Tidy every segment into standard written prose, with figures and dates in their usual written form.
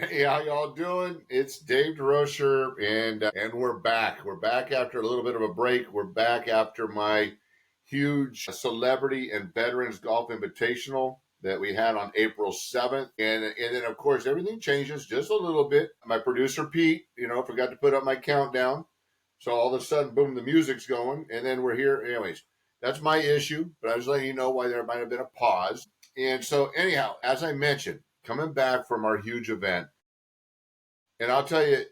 Hey, how y'all doing? It's Dave DesRochers, and we're back. We're back after a little bit of a break. We're back after my huge celebrity and veterans golf invitational that we had on April 7th. And then of course everything changes just a little bit. My producer Pete, forgot to put up my countdown. So all of a sudden, boom, the music's going, and then we're here. Anyways, that's my issue, but I was letting you know why there might have been a pause. And so anyhow, as I mentioned, coming back from our huge event, and I'll tell you,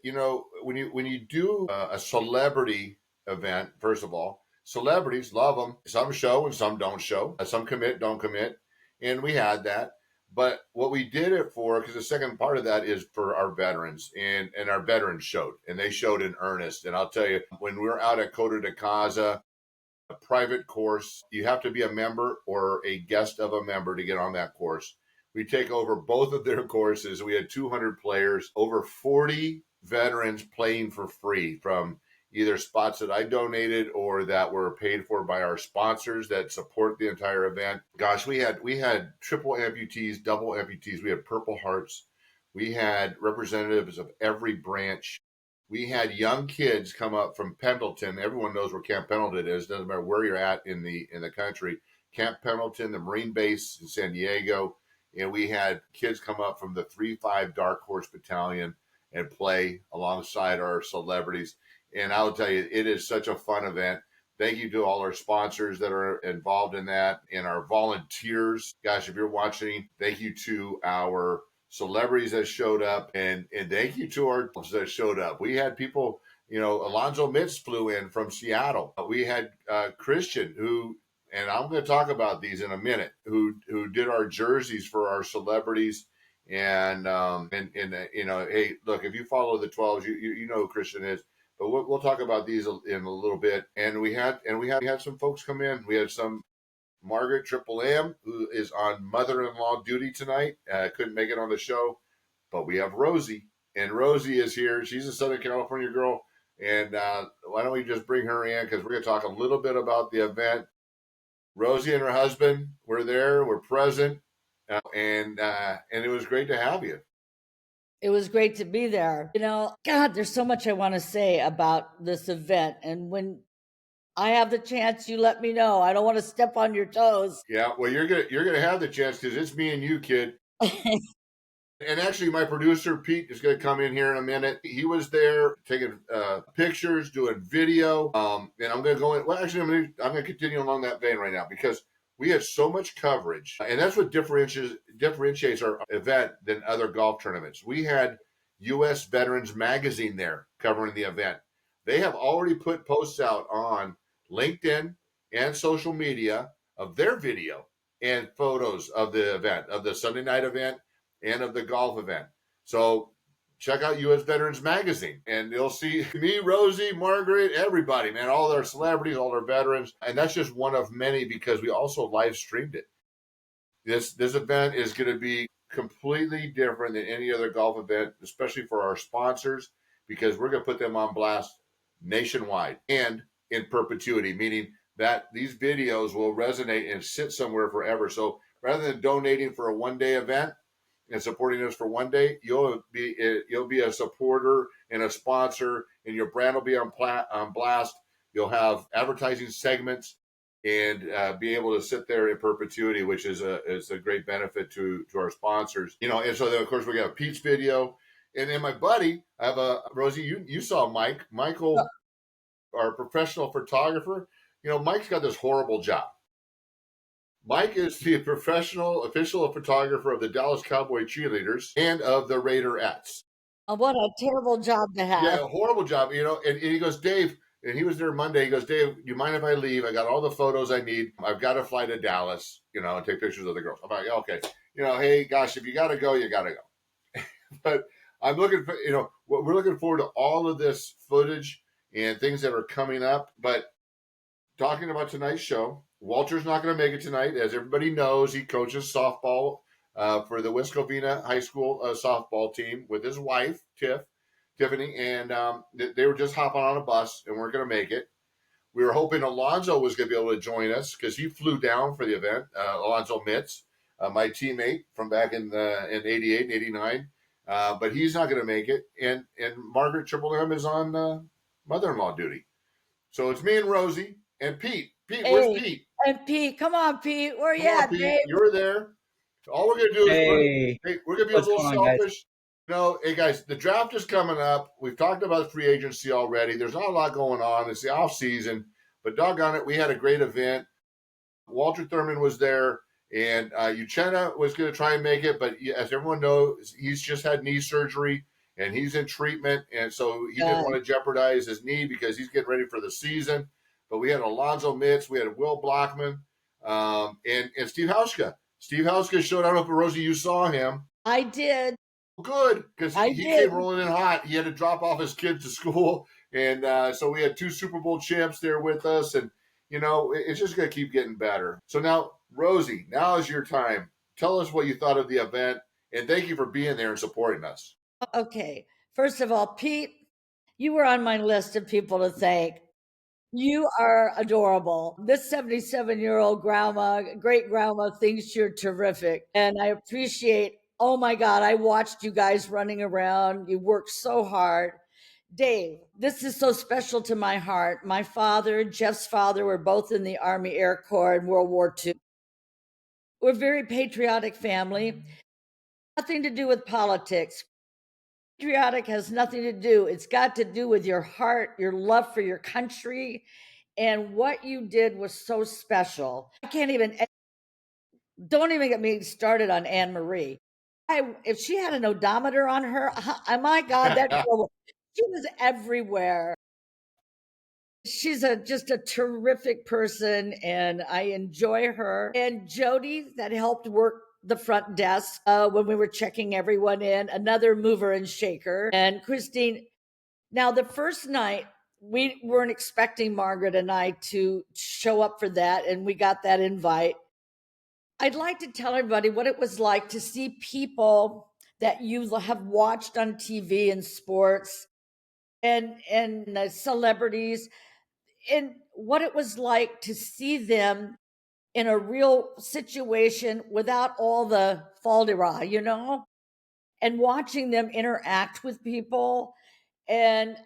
when you do a celebrity event, first of all, celebrities love them. Some show and some don't show. Some commit, don't commit, and we had that. But what we did it for, because the second part of that is for our veterans, and our veterans showed, and they showed in earnest. And I'll tell you, when we were out at Coda de Casa, a private course, you have to be a member or a guest of a member to get on that course. We take over both of their courses. We had 200 players, over 40 veterans playing for free from either spots that I donated or that were paid for by our sponsors that support the entire event. Gosh, we had triple amputees, double amputees. We had Purple Hearts. We had representatives of every branch. We had young kids come up from Pendleton. Everyone knows where Camp Pendleton is. Doesn't matter where you're at in the country. Camp Pendleton, the Marine base in San Diego, and we had kids come up from the 3-5 Dark Horse Battalion and play alongside our celebrities. And I'll tell you, it is such a fun event. Thank you to all our sponsors that are involved in that and our volunteers. Gosh, if you're watching, thank you to our celebrities that showed up, and thank you to our that showed up. We had people, Alonzo Mitz flew in from Seattle. We had Christian, who, and I'm going to talk about these in a minute, who did our jerseys for our celebrities. And hey, look, if you follow the 12s, you know who Christian is. But we'll talk about these in a little bit. And we had some folks come in. We had some Margaret Triple M, who is on mother-in-law duty tonight. Couldn't make it on the show, but we have Rosie, and Rosie is here. She's a Southern California girl, and why don't we just bring her in, because we're going to talk a little bit about the event. Rosie and her husband were there, were present, and it was great to have you. It was great to be there. God, there's so much I want to say about this event, and when I have the chance, you let me know. I don't want to step on your toes. Yeah, well, you're gonna have the chance, because it's me and you, kid. And actually, my producer Pete is going to come in here in a minute. He was there taking pictures, doing video, and I'm going to go in. Well, actually, I'm going to continue along that vein right now, because we had so much coverage, and that's what differentiates our event than other golf tournaments. We had U.S. Veterans Magazine there covering the event. They have already put posts out on LinkedIn and social media of their video and photos of the event, of the Sunday night event and of the golf event. So check out U.S. Veterans Magazine, and you'll see me, Rosie, Margaret, everybody, man, all our celebrities, all our veterans. And that's just one of many, because we also live streamed it. This event is going to be completely different than any other golf event, especially for our sponsors, because we're going to put them on blast nationwide and in perpetuity, meaning that these videos will resonate and sit somewhere forever. So rather than donating for a one-day event and supporting us for one day, you'll be a supporter and a sponsor, and your brand will be on blast. You'll have advertising segments and be able to sit there in perpetuity, which is a great benefit to our sponsors. And so then, of course, we got Pete's video, and then my buddy, I have Rosie. You saw Michael, our professional photographer. Mike's got this horrible job. Mike is the professional official photographer of the Dallas Cowboy cheerleaders and of the Raiderettes. What a terrible job to have. Yeah, a horrible job, and he goes, Dave, and he was there Monday. He goes, Dave, do you mind if I leave? I got all the photos I need. I've got to fly to Dallas, and take pictures of the girls. I'm like, okay. Hey, gosh, if you got to go, you got to go. But I'm looking for, we're looking forward to all of this footage and things that are coming up. But talking about tonight's show, Walter's not going to make it tonight. As everybody knows, he coaches softball for the West Covina High School softball team with his wife, Tiffany, and they were just hopping on a bus and weren't going to make it. We were hoping Alonzo was going to be able to join us, because he flew down for the event. Alonzo Mitz, my teammate from back in 88 and 89. but he's not going to make it. And Margaret Triple M is on mother-in-law duty. So it's me and Rosie and Pete. Pete, where's Hey, Pete? and Pete, come on, Pete. Where Come you on, at, Pete. babe? You're there. All we're gonna do is Hey, we're gonna be a what's little going on, guys? selfish. No, hey guys, the draft is coming up. We've talked about free agency already. There's not a lot going on. It's the off season, but doggone it, we had a great event. Walter Thurman was there, and Uchenna was going to try and make it, but as everyone knows, he's just had knee surgery and he's in treatment, and so he didn't want to jeopardize his knee because he's getting ready for the season. But we had Alonzo Mitz, we had Will Blockman, and Steve Hauschka. Steve Hauschka showed. I don't know if Rosie, you saw him. I did. Good, because he came rolling in hot. He had to drop off his kid to school, and so we had 2 Super Bowl champs there with us, and it's just going to keep getting better. So now, Rosie, now is your time. Tell us what you thought of the event, and thank you for being there and supporting us. Okay. First of all, Pete, you were on my list of people to thank. You are adorable. This 77-year-old grandma, great grandma, thinks you're terrific. And I appreciate, oh my God, I watched you guys running around. You worked so hard. Dave, this is so special to my heart. My father, Jeff's father, were both in the Army Air Corps in World War II. We're a very patriotic family. Nothing to do with politics. Patriotic has nothing to do. It's got to do with your heart, your love for your country. And what you did was so special. Don't even get me started on Anne Marie. If she had an odometer on her, oh my God, she was everywhere. She's just a terrific person, and I enjoy her. And Jody, that helped work the front desk when we were checking everyone in, another mover and shaker. And Christine, now the first night, we weren't expecting Margaret and I to show up for that, and we got that invite. I'd like to tell everybody what it was like to see people that you have watched on TV and sports and celebrities, and what it was like to see them in a real situation without all the faldera, and watching them interact with people. And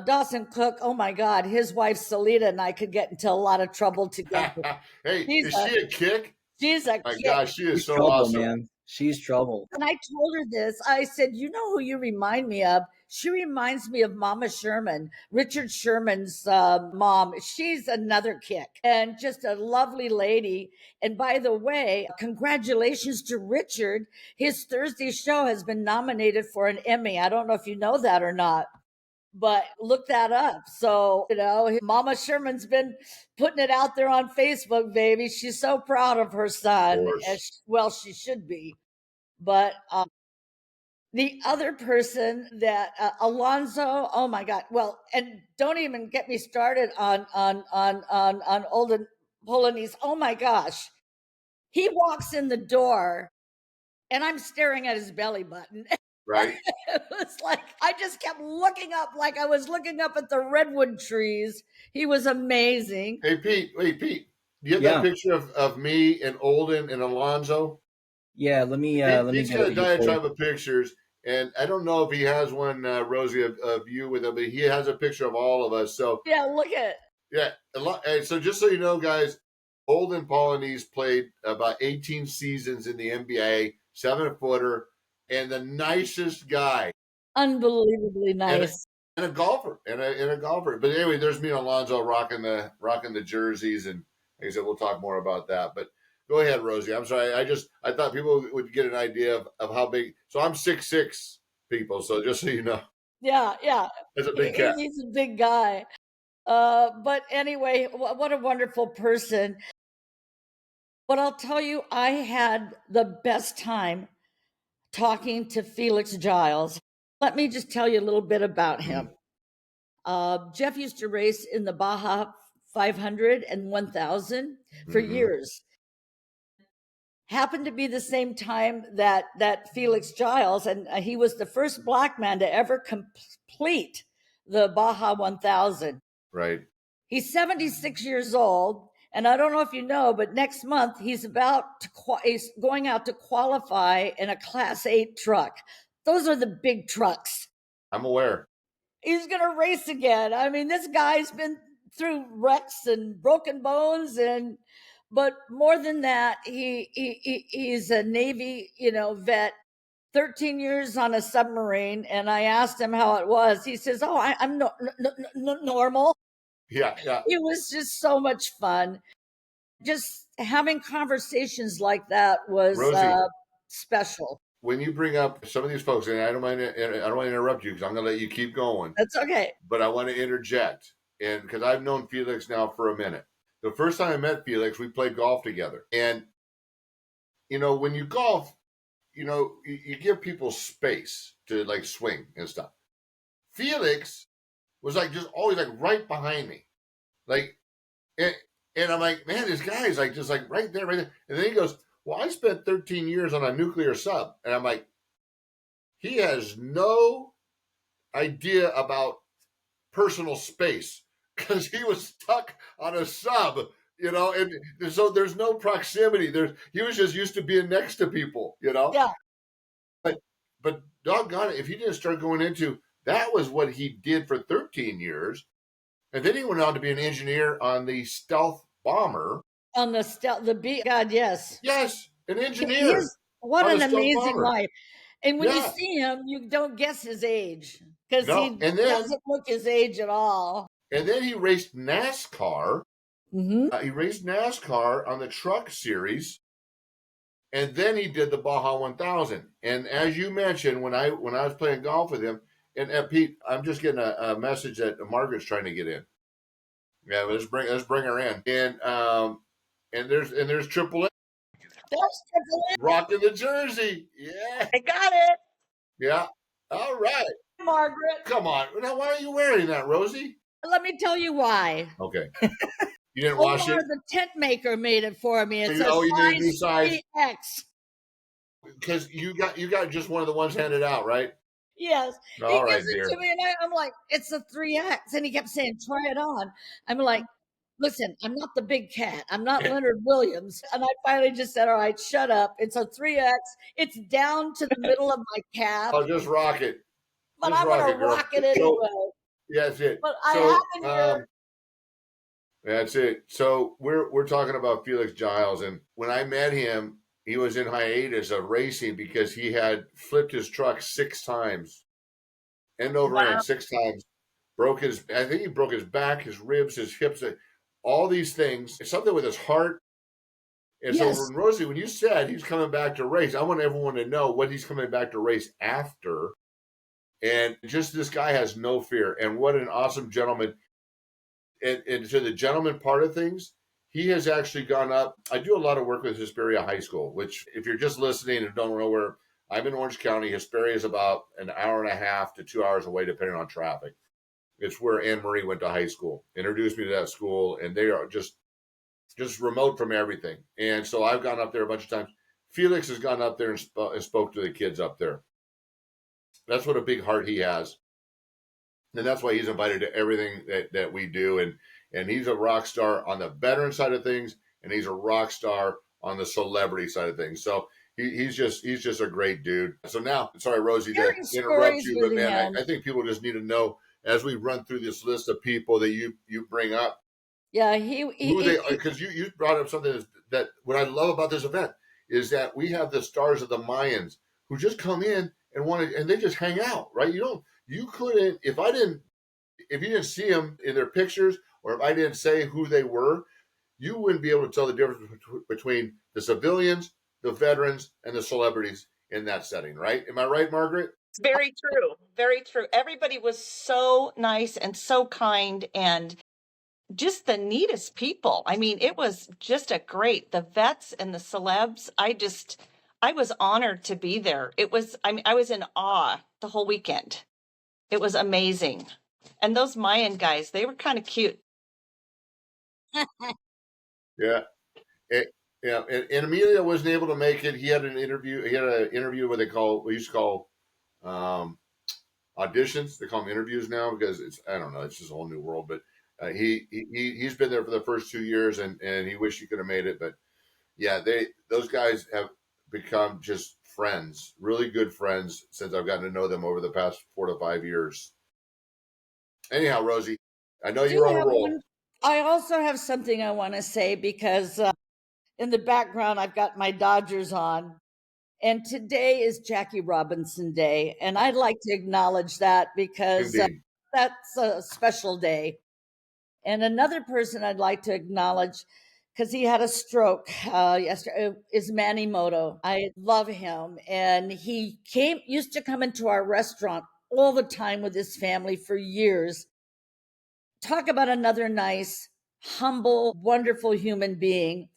Dawson Cook, oh my God, his wife Salita and I could get into a lot of trouble together. Hey, is she a kick? She's a My kick. gosh, she is She's so trouble, awesome. man. She's trouble. And I told her this. I said, you know who you remind me of? She reminds me of Mama Sherman, Richard Sherman's mom. She's another kick and just a lovely lady. And by the way, congratulations to Richard. His Thursday show has been nominated for an Emmy. I don't know if you know that or not, but look that up. So, Mama Sherman's been putting it out there on Facebook, baby. She's so proud of her son. Well, she should be. But the other person that Alonzo, oh my God. Well, and don't even get me started on Olden Polonese. Oh my gosh. He walks in the door and I'm staring at his belly button. Right. It was like I just kept looking up like I was looking up at the redwood trees. He was amazing. Hey Pete, do you have that picture of me and Olden and Alonzo? Yeah, let me Pete's get got a it. diatribe of pictures, and I don't know if he has one, Rosie, of you with him, but he has a picture of all of us. So yeah, look at and so just so you know, guys, Olden Polonese played about 18 seasons in the NBA, 7-footer, and the nicest guy, unbelievably nice. And a golfer, and a golfer. But anyway, there's me and Alonzo rocking the jerseys, and like I said, we'll talk more about that. But go ahead, Rosie. I'm sorry. I thought people would get an idea of how big. So I'm 6'6", people. So just so you know. Yeah. That's a big cat. He's a big guy. But anyway, what a wonderful person. But I'll tell you, I had the best time talking to Felix Giles. Let me just tell you a little bit about him. Jeff used to race in the Baja 500 and 1000 for years. Happened to be the same time that Felix Giles, and he was the first black man to ever complete the Baja 1000. Right. He's 76 years old, and I don't know if you know, but next month he's going out to qualify in a Class 8 truck. Those are the big trucks. I'm aware. He's going to race again. I mean, this guy's been through wrecks and broken bones, but more than that, he's a Navy, vet. 13 years on a submarine, and I asked him how it was. He says, "Oh, I'm normal." Yeah, yeah. It was just so much fun. Just having conversations like that was Rosie, special. when you bring up some of these folks, and I don't want to interrupt you because I'm going to let you keep going, That's okay. but I want to interject, and because I've known Felix now for a minute. The first time I met Felix, we played golf together, and when you golf, you give people space to like swing and stuff. Felix was like just always like right behind me, like, and I'm like, man, this guy is like just like right there, right there. And then he goes, well, I spent 13 years on a nuclear sub, and I'm like, he has no idea about personal space because he was stuck on a sub, and so there's no proximity. He was just used to being next to people, Yeah. But doggone it, if he didn't start going into that was what he did for 13 years. And then he went on to be an engineer on the stealth bomber. On the B. God, yes. Yes, an engineer. What an amazing life. And when you Yeah. see him, you don't guess his age because No, he doesn't look his age at all. And then he raced NASCAR. Mm-hmm. He raced NASCAR on the truck series. And then he did the Baja 1000. And as you mentioned, when I was playing golf with him, and Pete, I'm just getting a message that Margaret's trying to get in. Yeah, let's bring her in. And there's Triple A. There's Triple A. Rocking the jersey. Yeah. I got it. Yeah. All right. Margaret. Come on. Now, why are you wearing that, Rosie? Let me tell you why. Okay. You didn't wash it? The tent maker made it for me. It's a size 3X. Because you got just one of the ones handed out, right? Yes. All he right, gives dear. it to me, and I'm like, it's a 3X. And he kept saying, try it on. I'm like, listen, I'm not the big cat. I'm not Leonard Williams. And I finally just said, all right, shut up. It's a 3X. It's down to the middle of my calf. Oh, just rock it. But I'm going to rock it anyway. Yeah, that's it. But I haven't here. That's it. So we're talking about Felix Giles. And when I met him, he was in hiatus of racing because he had flipped his truck 6 times. End over end 6 times. I think he broke his back, his ribs, his hips, all these things. Something with his heart. And so, Rosie, when you said he's coming back to race, I want everyone to know what he's coming back to race after. And just this guy has no fear. And what an awesome gentleman. And to the gentleman part of things, he has actually gone up. I do a lot of work with Hesperia High School, which if you're just listening and don't know where, I'm in Orange County. Hesperia is about an hour and a half to 2 hours away, depending on traffic. It's where Anne Marie went to high school, introduced me to that school, and they are just remote from everything. And so I've gone up there a bunch of times. Felix has gone up there and spoke to the kids up there. That's what a big heart he has. And that's why he's invited to everything that we do. And he's a rock star on the veteran side of things, and he's a rock star on the celebrity side of things. So he's just a great dude. So now, sorry, Rosie, to interrupt you, but man, I think people just need to know as we run through this list of people that you bring up. Yeah, because you brought up something that what I love about this event is that we have the stars of the Mayans who just come in and they just hang out, right? You couldn't, if you didn't see them in their pictures, or if I didn't say who they were, you wouldn't be able to tell the difference between the civilians, the veterans, and the celebrities in that setting, right? Am I right, Margaret? Very true. Very true. Everybody was so nice and so kind and just the neatest people. I mean, it was just the vets and the celebs. I was honored to be there. I was in awe the whole weekend. It was amazing. And those Mayan guys, they were kind of cute. Yeah. And Amelia wasn't able to make it. He had an interview. He had an interview we used to call auditions. They call them interviews now because I don't know, it's just a whole new world. But he's been there for the first 2 years and he wished he could have made it. But yeah, those guys have become just friends, really good friends, since I've gotten to know them over the past 4 to 5 years. Anyhow, Rosie, I know you're on a roll. I also have something I want to say because in the background, I've got my Dodgers on. And today is Jackie Robinson Day. And I'd like to acknowledge that because Indeed. that's a special day. And another person I'd like to acknowledge because he had a stroke yesterday is Manny Moto. I love him. And he used to come into our restaurant all the time with his family for years. Talk about another nice, humble, wonderful human being.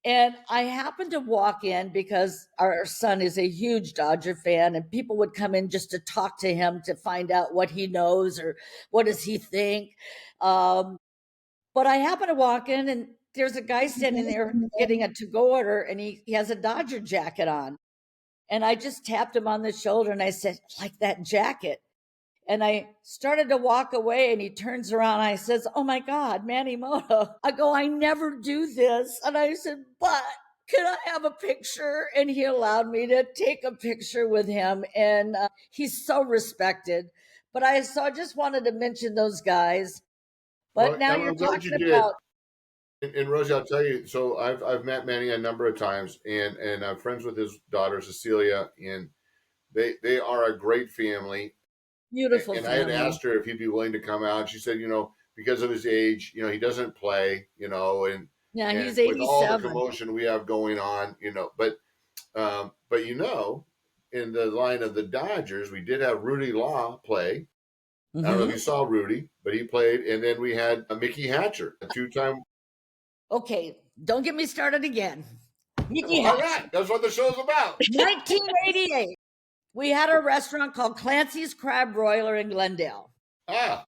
And I happened to walk in because our son is a huge Dodger fan, and people would come in just to talk to him to find out what he knows or what does he think. But I happened to walk in, and there's a guy standing there getting a to-go order, and he has a Dodger jacket on. And I just tapped him on the shoulder, and I said, "Like that jacket." And I started to walk away, and he turns around and I says, "Oh my God, Manny Moto." I go, "I never do this." And I said, "But can I have a picture?" And he allowed me to take a picture with him. And he's so respected. But I just wanted to mention those guys. But Well, now I'm you're glad you talking did. about. And Rosie, I'll tell you. So I've met Manny a number of times, and I'm friends with his daughter Cecilia, and they are a great family. Beautiful And I had family. asked her if he'd be willing to come out. She said, because of his age, he doesn't play, Yeah, and he's with all the 87. commotion we have going on, but in the line of the Dodgers, we did have Rudy Law play. I don't know if you saw Rudy, but he played, and then we had Mickey Hatcher, a two-time. Okay, don't get me started again. Mickey All Hatcher. right, that's what the show's about. 1988. We had a restaurant called Clancy's Crab Broiler in Glendale. Ah,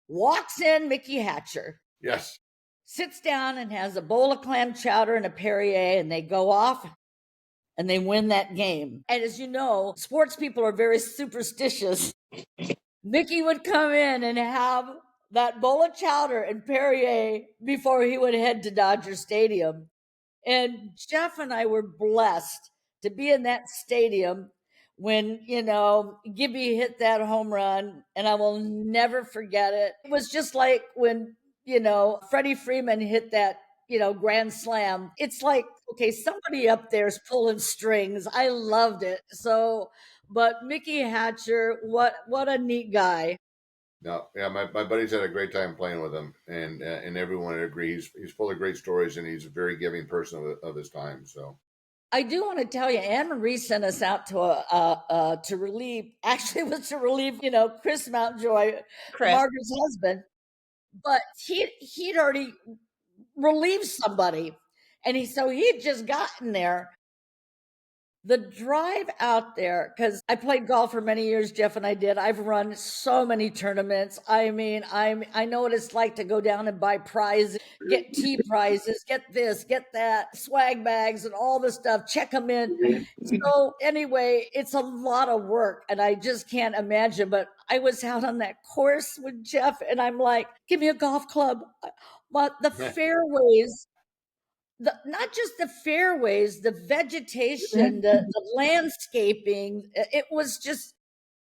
Walks in Mickey Hatcher, yes. sits down and has a bowl of clam chowder and a Perrier, and they go off and they win that game. And as you know, sports people are very superstitious. Mickey would come in and have that bowl of chowder and Perrier before he would head to Dodger Stadium. And Jeff and I were blessed to be in that stadium when, Gibby hit that home run, and I will never forget it. It was just like when, Freddie Freeman hit that, grand slam. It's like, okay, somebody up there's pulling strings. I loved it. So, but Mickey Hatcher, what a neat guy. No, yeah, my buddies had a great time playing with him, and everyone would agree he's full of great stories, and he's a very giving person of his time. So I do want to tell you, Anne Marie sent us out to relieve. Actually, it was to relieve, Chris Mountjoy, Chris. Margaret's husband, but he'd already relieved somebody, and he'd just gotten there. The drive out there, because I played golf for many years, Jeff and I did. I've run so many tournaments. I mean, I know what it's like to go down and buy prizes, get tee prizes, get this, get that, swag bags and all this stuff, check them in. So anyway, it's a lot of work, and I just can't imagine. But I was out on that course with Jeff, and I'm like, give me a golf club. But the fairways, not just the fairways, the vegetation, the landscaping, it was just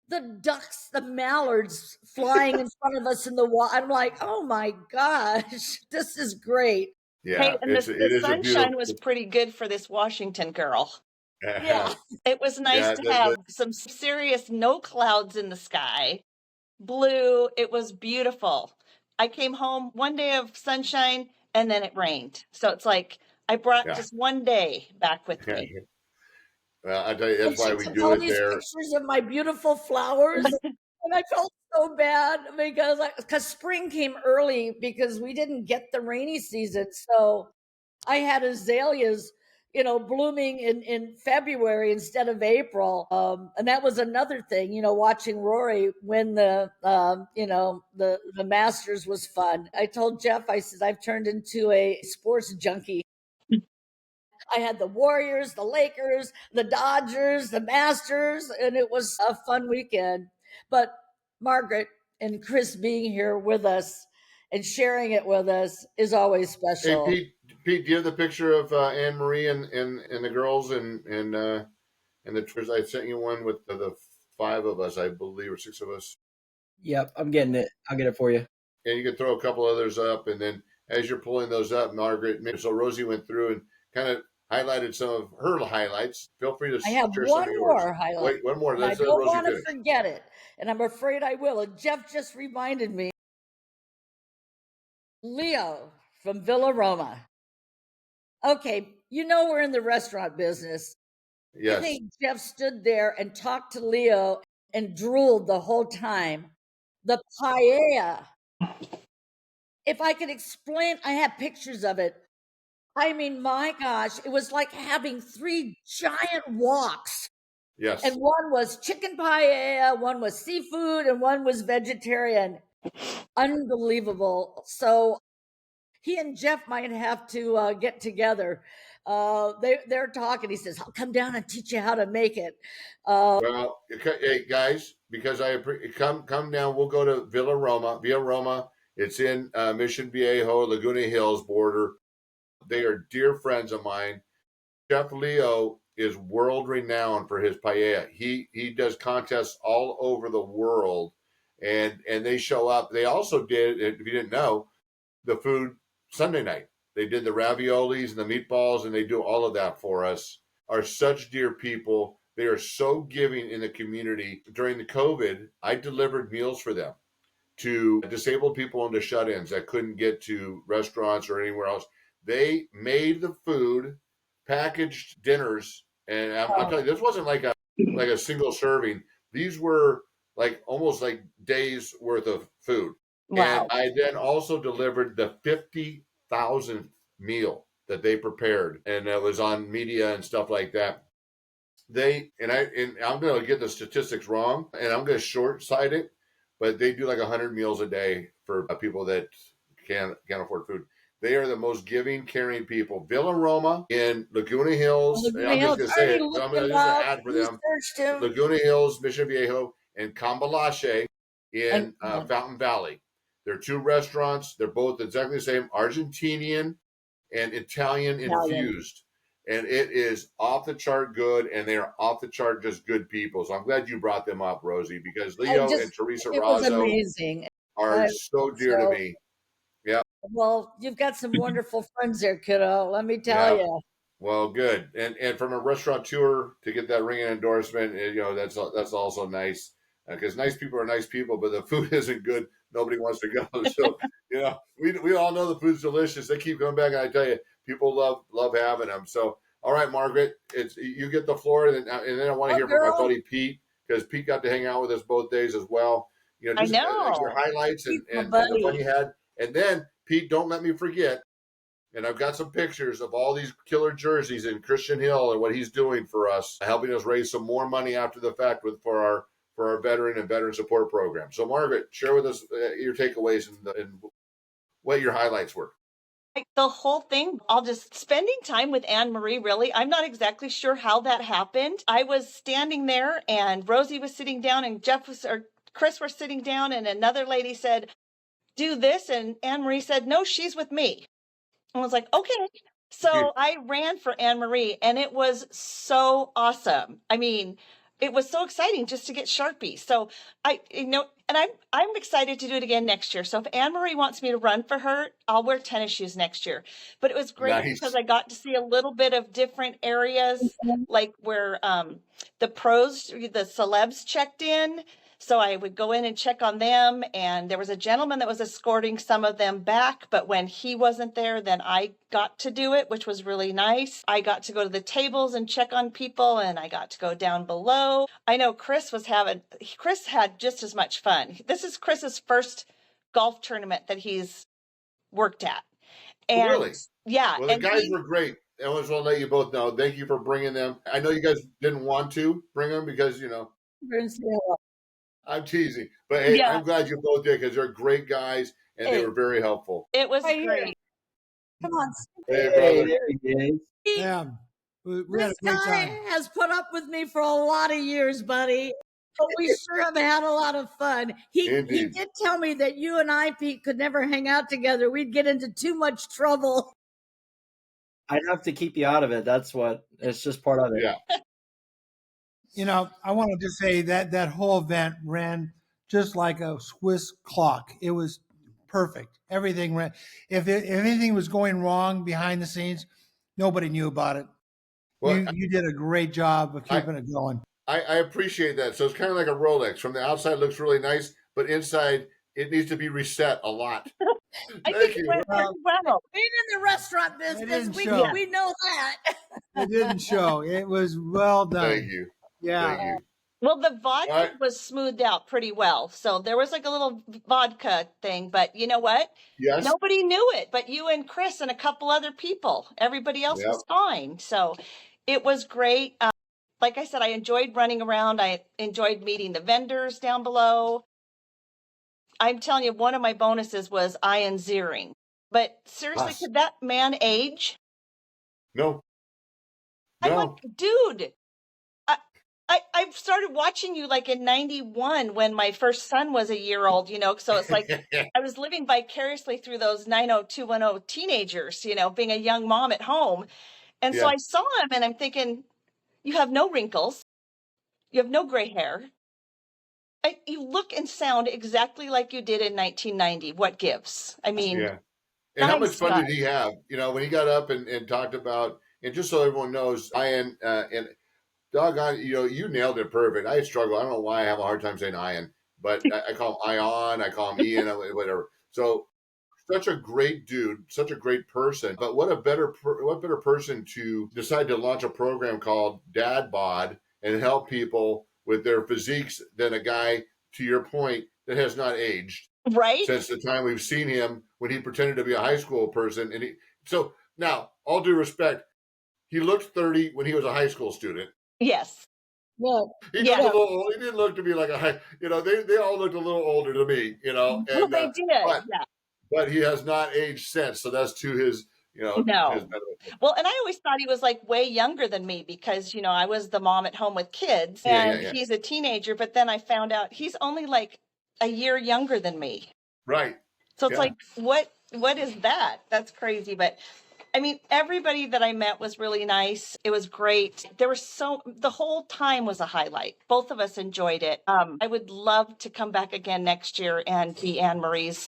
the ducks, the mallards flying in front of us in the water. I'm like, oh my gosh, this is great. yeah, Hey, and it the is a sunshine beautiful. was pretty good for this Washington girl. Yeah. It was nice Yeah, to have some serious no clouds in the sky, blue. It was beautiful. I came home one day of sunshine and then it rained. So it's like I brought Yeah. just one day back with me. Well, I tell you, that's And why she we took do all it these there. pictures of my beautiful flowers. And I felt so bad because spring came early because we didn't get the rainy season. So I had azaleas, blooming in February instead of April. And that was another thing, watching Rory win the Masters was fun. I told Jeff, I said, I've turned into a sports junkie. I had the Warriors, the Lakers, the Dodgers, the Masters, and it was a fun weekend. But Margaret and Chris being here with us and sharing it with us is always Hey, special. Pete, Pete, do you have the picture of Anne Marie and the girls and the tours? I sent you one with the 5 of us, I believe, or 6 of us. Yep, I'm getting it. I'll get it for you. And you can throw a couple others up, and then as you're pulling those up, Margaret. So Rosie went through and kind of highlighted some of her highlights. Feel free to I have share some of one yours. more highlight. Wait, one more. And I Let's let don't Rosie want to finish. forget it, and I'm afraid I will. And Jeff just reminded me. Leo from Villa Roma. Okay, you know we're in the restaurant business. I Yes. think Jeff stood there and talked to Leo and drooled the whole time. The paella. If I could explain, I have pictures of it. I mean, my gosh, it was like having 3 giant woks. Yes. And one was chicken paella, one was seafood, and one was vegetarian. Unbelievable. So he and Jeff might have to get together. They're talking. He says, "I'll come down and teach you how to make it." Well, hey guys, because come down. We'll go to Villa Roma. It's in Mission Viejo, Laguna Hills border. They are dear friends of mine. Chef Leo is world renowned for his paella. He does contests all over the world, and they show up. They also did, if you didn't know, the food Sunday night. They did the raviolis and the meatballs, and they do all of that for us. Are such dear people. They are so giving in the community. During the COVID, I delivered meals for them to disabled people and to shut-ins that couldn't get to restaurants or anywhere else. They made the food, packaged dinners, and I'm telling you, this wasn't like a single serving. These were like almost like days worth of food. Wow. And I then also delivered the 50,000th meal that they prepared, and it was on media and stuff like that. I'm going to get the statistics wrong, and I'm going to short sight it, but they do like 100 meals a day for people that can't afford food. They are the most giving, caring people. Villa Roma in Laguna Hills. I'm just going to say it. I'm going to just an ad for them. Laguna Hills, Mission Viejo, and Cambalache in Fountain Valley. They're 2 restaurants. They're both exactly the same, Argentinian and Italian infused. And it is off the chart good, and they are off the chart just good people. So I'm glad you brought them up, Rosie, because Leo and Teresa Razzo are so dear to me. Yeah. Well, you've got some wonderful friends there, kiddo. Let me tell you. Well, good. And from a restaurateur to get that ringing endorsement, that's also nice, because nice people are nice people, but the food isn't good. Nobody wants to go. So, we all know the food's delicious. They keep coming back, and I tell you, people love having them. So, all right, Margaret, you get the floor, and then I want to hear from my buddy Pete, because Pete got to hang out with us both days as well. Just like your highlights and the fun you had. And then, Pete, don't let me forget, and I've got some pictures of all these killer jerseys in Christian Hill and what he's doing for us, helping us raise some more money after the fact for our veteran and veteran support program. So, Margaret, share with us your takeaways and what your highlights were. The whole thing, all just spending time with Anne Marie, really. I'm not exactly sure how that happened. I was standing there, and Rosie was sitting down, and Chris were sitting down, and another lady said, "Do this," and Anne Marie said, "No, she's with me." I was like, okay. So I ran for Anne Marie, and it was so awesome. I mean, it was so exciting just to get Sharpie. So and I'm excited to do it again next year. So if Anne Marie wants me to run for her, I'll wear tennis shoes next year. But it was great because I got to see a little bit of different areas, like where the pros, the celebs checked in. So I would go in and check on them, and there was a gentleman that was escorting some of them back, but when he wasn't there, then I got to do it, which was really nice. I got to go to the tables and check on people, and I got to go down below. I know Chris had just as much fun. This is Chris's first golf tournament that he's worked at. And really? Yeah. Well, the guys were great. I just want to let you both know. Thank you for bringing them. I know you guys didn't want to bring them because, I'm teasing, but hey, I'm glad you both did, because they're great guys and they were very helpful. It was great. Come on. Hey, brother. There he is. Yeah. We had a great time. Has put up with me for a lot of years, buddy. But we sure have had a lot of fun. He did tell me that you and I, Pete, could never hang out together. We'd get into too much trouble. I'd have to keep you out of it. It's just part of it. Yeah. I wanted to say that whole event ran just like a Swiss clock. It was perfect. Everything ran. If anything was going wrong behind the scenes, nobody knew about it. Well, You did a great job of I, keeping it going. I appreciate that. So it's kind of like a Rolex. From the outside, it looks really nice, but inside, it needs to be reset a lot. I Thank think it you. went pretty well. Being in the restaurant It business, didn't we show. we know that. It didn't show. It was well done. Thank you. Yeah. Thank you. Well, the vodka All right. was smoothed out pretty well. So there was like a little vodka thing, but you know what? Yes. Nobody knew it, but you and Chris and a couple other people. Everybody else Yep. was fine. So it was great. Like I said, I enjoyed running around. I enjoyed meeting the vendors down below. I'm telling you, one of my bonuses was Ian Ziering. But seriously, Us. could that man age? No. I'm No. like, dude, I started watching you like in 91 when my first son was a year old, so it's like I was living vicariously through those 90210 teenagers, being a young mom at home. And so Yeah. I saw him and I'm thinking, you have no wrinkles. You have no gray hair. You look and sound exactly like you did in 1990. What gives? I mean, Yeah. And how much nice fun guy. did he have? When he got up and talked about, and just so everyone knows, Ian, and doggone, you nailed it perfect. I struggle. I don't know why I have a hard time saying Ian, but I call him Ion, I call him Ian, whatever. So such a great dude, such a great person. But what better person to decide to launch a program called Dad Bod and help people with their physiques than a guy, to your point, that has not aged Right? since the time we've seen him when he pretended to be a high school person. So now, all due respect, he looked 30 when he was a high school student. Yes. Well, He looked a little old. He didn't look to be like a high, they all looked a little older to me, Well, and they did. Yeah. but he has not aged since. So that's to his, his No. benefit. Well, and I always thought he was like way younger than me because, I was the mom at home with kids and Yeah. he's a teenager. But then I found out he's only like a year younger than me. Right. So it's Yeah. like, what is that? That's crazy. But I mean, everybody that I met was really nice. It was great. The whole time was a highlight. Both of us enjoyed it. I would love to come back again next year and be Anne Marie's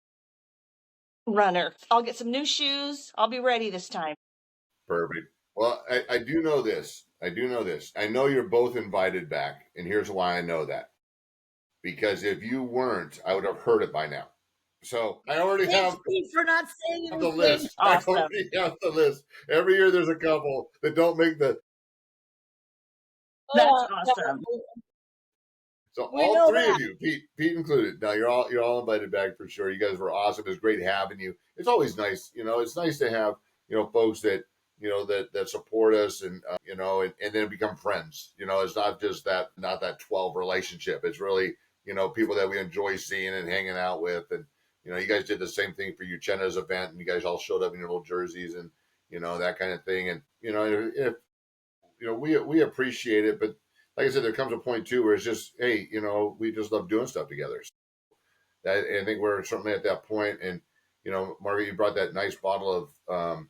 runner. I'll get some new shoes. I'll be ready this time. Perfect. Well, I do know this. I know you're both invited back, and here's why I know that. Because if you weren't, I would have heard it by now. So I already have thanks, Pete, for not saying the anything. list. Awesome. I already have the list. Every year there's a couple that don't make the. That's Oh, awesome. So We all know three that. of you, Pete included. Now you're all invited back for sure. You guys were awesome. It was great having you. It's always nice, it's nice to have folks that that support us and and then become friends. It's not just not that 12 relationship. It's really people that we enjoy seeing and hanging out with. And you guys did the same thing for Uchenna's event, and you guys all showed up in your little jerseys and that kind of thing. And if we appreciate it, but like I said, there comes a point too where it's just, hey, we just love doing stuff together. I think we're certainly at that point. And Margaret, you brought that nice bottle of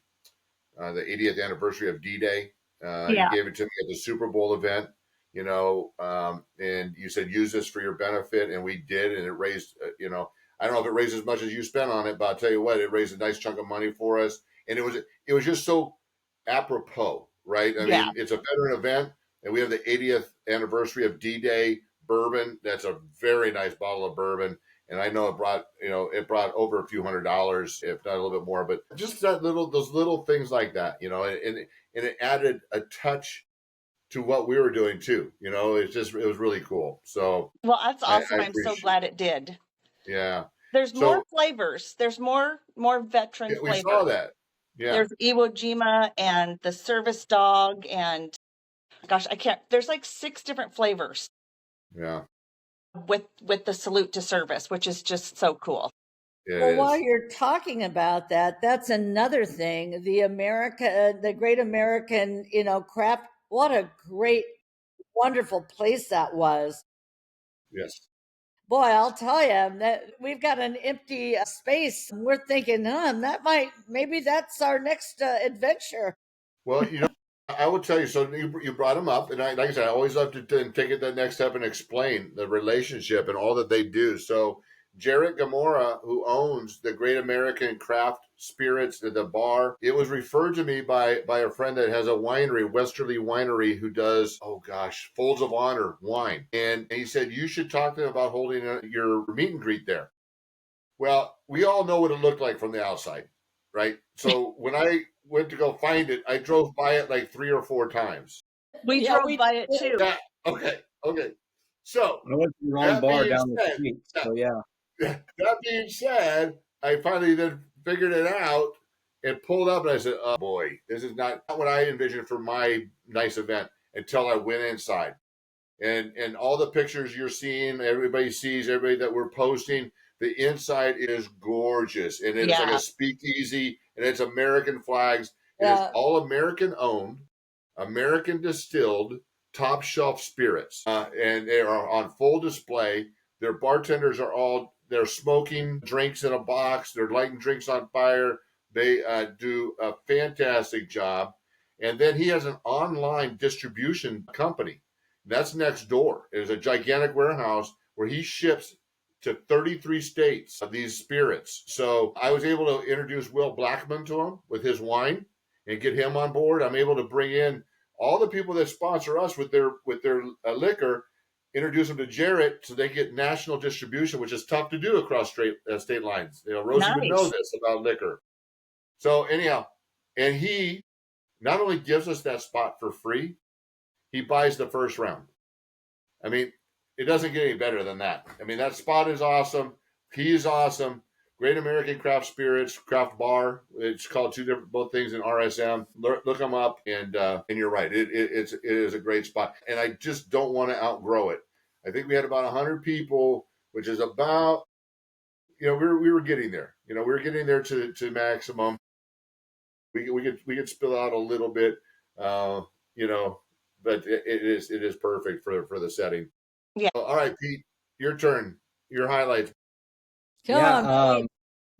the 80th anniversary of D-Day. Yeah. You gave it to me at the Super Bowl event. And you said use this for your benefit, and we did, and it raised. I don't know if it raised as much as you spent on it, but I'll tell you what, it raised a nice chunk of money for us, and it was just so apropos, right? I mean, it's a veteran event, and we have the 80th anniversary of D-Day bourbon. That's a very nice bottle of bourbon. And I know it brought over a few $100s, if not a little bit more. But just those little things like that, and it added a touch to what we were doing too. It was really cool. So well, that's awesome. I I'm so glad it did. Yeah. There's more flavors. There's more veteran we flavors. saw that. Yeah. There's Iwo Jima and the service dog and gosh, there's like 6 different flavors. Yeah. With the salute to service, which is just so cool. Well, while you're talking about that, that's another thing. The Great American, craft. What a great, wonderful place that was. Yes. Boy, I'll tell you that we've got an empty space. We're thinking, maybe that's our next adventure. Well, I will tell you. So you brought him up, and like I said, I always love to take it the next step and explain the relationship and all that they do. So Jarrett Gamora, who owns the Great American Craft Spirits, the bar, it was referred to me by a friend that has a winery, Westerly Winery, who does, oh gosh, Folds of Honor wine, and he said you should talk to them about holding your meet and greet there. Well, we all know what it looked like from the outside, right? So when I went to go find it, I drove by it like 3 or 4 times. We drove by it too. Yeah. Okay. So I went to the wrong that bar being down the said, street. So yeah. that being said, I finally then figured it out and pulled up, and I said, "Oh boy, this is not what I envisioned for my nice event." Until I went inside, and all the pictures you're seeing, everybody sees, everybody that we're posting. The inside is gorgeous, and it's like a speakeasy, and it's American flags. It is all American owned, American distilled, top shelf spirits, and they are on full display. Their bartenders they're smoking drinks in a box. They're lighting drinks on fire. They do a fantastic job. And then he has an online distribution company. That's next door. There's a gigantic warehouse where he ships to 33 states of these spirits. So I was able to introduce Will Blackman to him with his wine and get him on board. I'm able to bring in all the people that sponsor us with their liquor, introduce them to Jarrett so they get national distribution, which is tough to do across state lines. Rosie would know this about liquor. So anyhow, and he not only gives us that spot for free, he buys the first round. I mean, it doesn't get any better than that. I mean, that spot is awesome. He's awesome. Great American Craft Spirits, Craft Bar. It's called both things in RSM. Look them up, and you're right. It is a great spot, and I just don't want to outgrow it. I think we had about 100 people, which is about, we were getting there. We were getting there to maximum. We could spill out a little bit, but it is perfect for the setting. Yeah. All right, Pete, your turn. Your highlights.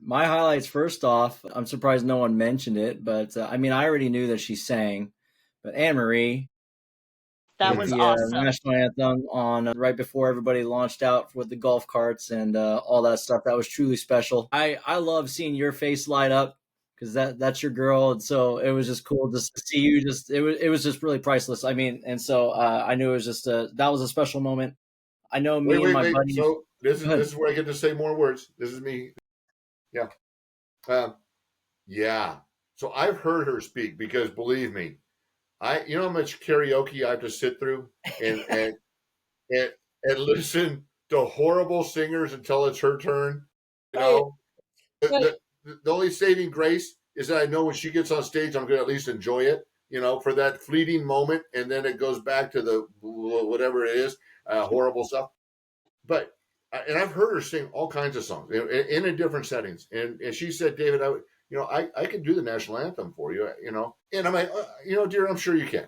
My highlights, first off, I'm surprised no one mentioned it, but I already knew that she sang, but Anne-Marie. That was awesome. National anthem on right before everybody launched out with the golf carts and all that stuff. That was truly special. I love seeing your face light up because that's your girl, and so it was just cool just to see you. It was just really priceless. And so I knew it was just that was a special moment. I know me and my buddies. So this is where I get to say more words. This is me. Yeah. Yeah. So I've heard her speak because believe me, you know how much karaoke I have to sit through and listen to horrible singers until it's her turn. The only saving grace is that I know when she gets on stage, I'm going to at least enjoy it, for that fleeting moment. And then it goes back to the whatever it is, horrible stuff. But, and I've heard her sing all kinds of songs in different settings. And she said, David, I can do the national anthem for you, And I'm like, dear, I'm sure you can.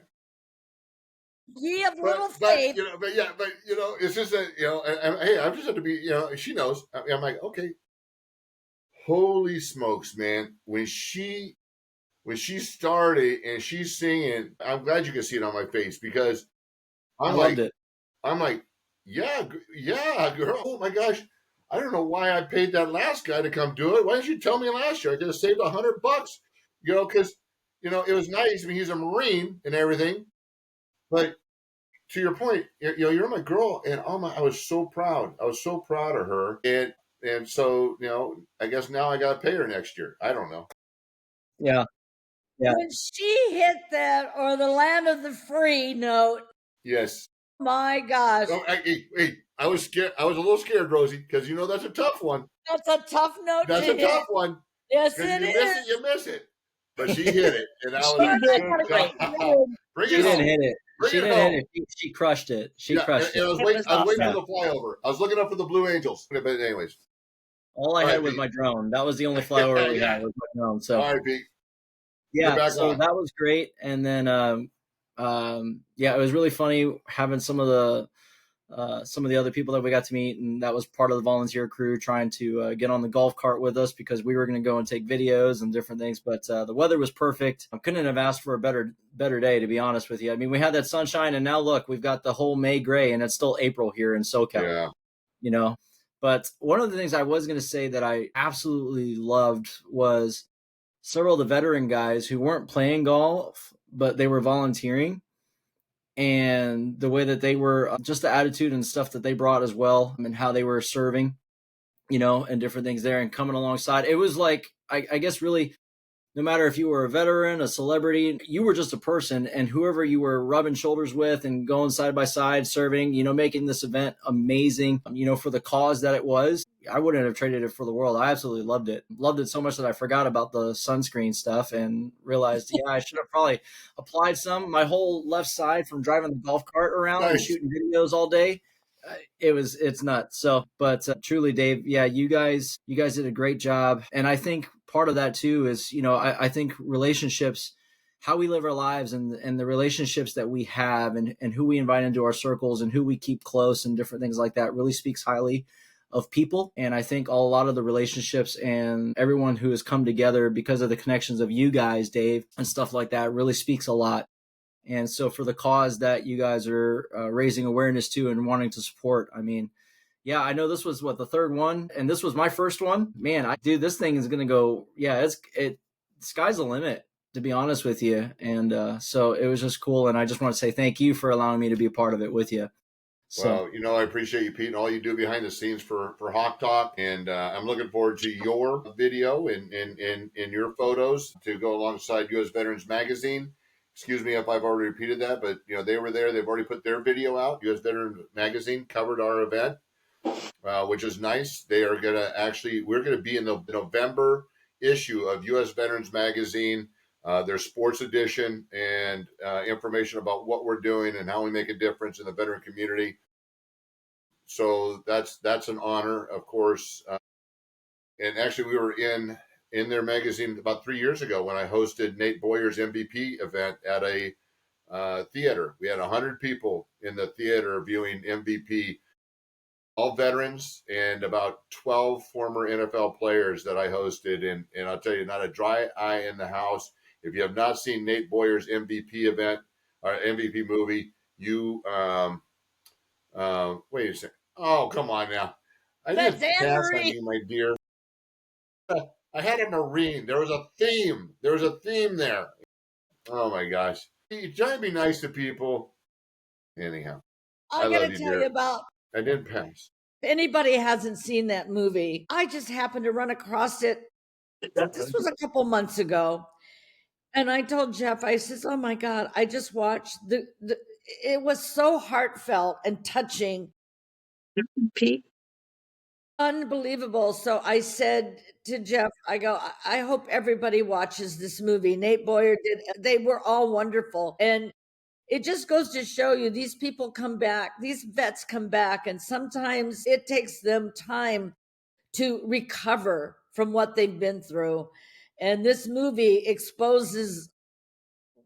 You have little faith. It's just that, hey, I just have to be, she knows. I'm like, okay. Holy smokes, man. When she started and she's singing, I'm glad you can see it on my face because I'm like, yeah, girl. Oh my gosh. I don't know why I paid that last guy to come do it. Why didn't you tell me last year? I could have saved $100, because, it was nice. He's a Marine and everything. But to your point, you're my girl. And I was so proud. I was so proud of her. And so, I guess now I got to pay her next year. I don't know. Yeah. When she hit that or the land of the free note. Yes. My gosh. Oh, hey, I was scared. I was a little scared, Rosie, because that's a tough one. That's a tough note. That's a tough one. Yes, it is. You miss it. But she hit it. And I was like, she didn't hit it. She didn't hit it. She crushed it. She crushed it. I was waiting for the flyover. I was looking up for the Blue Angels. But anyways. All I had was my drone. That was the only flyover we had was my drone. So all right, Pete. Yeah, so that was great. And then it was really funny having some of the some of the other people that we got to meet, and that was part of the volunteer crew trying to get on the golf cart with us because we were going to go and take videos and different things. But the weather was perfect. I couldn't have asked for a better day, to be honest with you. I mean, we had that sunshine, and now look, we've got the whole May gray, and it's still April here in SoCal. Yeah. But one of the things I was going to say that I absolutely loved was several of the veteran guys who weren't playing golf, but they were volunteering. And the way that they were, just the attitude and stuff that they brought as well, and how they were serving, and different things there and coming alongside. It was like, I guess really, no matter if you were a veteran, a celebrity, you were just a person, and whoever you were rubbing shoulders with and going side by side, serving, making this event amazing, for the cause that it was. I wouldn't have traded it for the world. I absolutely loved it. Loved it so much that I forgot about the sunscreen stuff and realized, I should have probably applied some. My whole left side from driving the golf cart around and shooting videos all day. It's nuts. So, but truly, Dave, you guys did a great job. And I think part of that too is, I think relationships, how we live our lives and the relationships that we have and who we invite into our circles and who we keep close and different things like that really speaks highly of people. And I think a lot of the relationships and everyone who has come together because of the connections of you guys, Dave, and stuff like that really speaks a lot. And so for the cause that you guys are raising awareness to and wanting to support, I mean, I know this was the third one, and this was my first one. Man, this thing is going to go, sky's the limit, to be honest with you. And so it was just cool. And I just want to say thank you for allowing me to be a part of it with you. So, well, I appreciate you, Pete, and all you do behind the scenes for Hawk Tawk. And I'm looking forward to your video and your photos to go alongside U.S. Veterans Magazine. Excuse me if I've already repeated that, but, they were there. They've already put their video out. U.S. Veterans Magazine covered our event, which is nice. They are going to we're going to be in the November issue of U.S. Veterans Magazine, their sports edition, and information about what we're doing and how we make a difference in the veteran community. So that's an honor, of course. And actually, we were in their magazine about 3 years ago when I hosted Nate Boyer's MVP event at a theater. We had 100 people in the theater viewing MVP, all veterans and about 12 former NFL players that I hosted. And I'll tell you, not a dry eye in the house. If you have not seen Nate Boyer's MVP event or MVP movie, you wait a second. Oh, come on now. I didn't pass on you, my dear. I had a Marine. There was a theme. There was a theme there. Oh my gosh. You try to be nice to people. Anyhow. I got to tell you about. I didn't pass. If anybody hasn't seen that movie, I just happened to run across it. This was a couple months ago. And I told Jeff, I says, oh my God, I just watched it was so heartfelt and touching. Pete? Unbelievable. So I said to Jeff, I go, I hope everybody watches this movie. Nate Boyer did. They were all wonderful. And it just goes to show you these people come back, these vets come back, and sometimes it takes them time to recover from what they've been through. And this movie exposes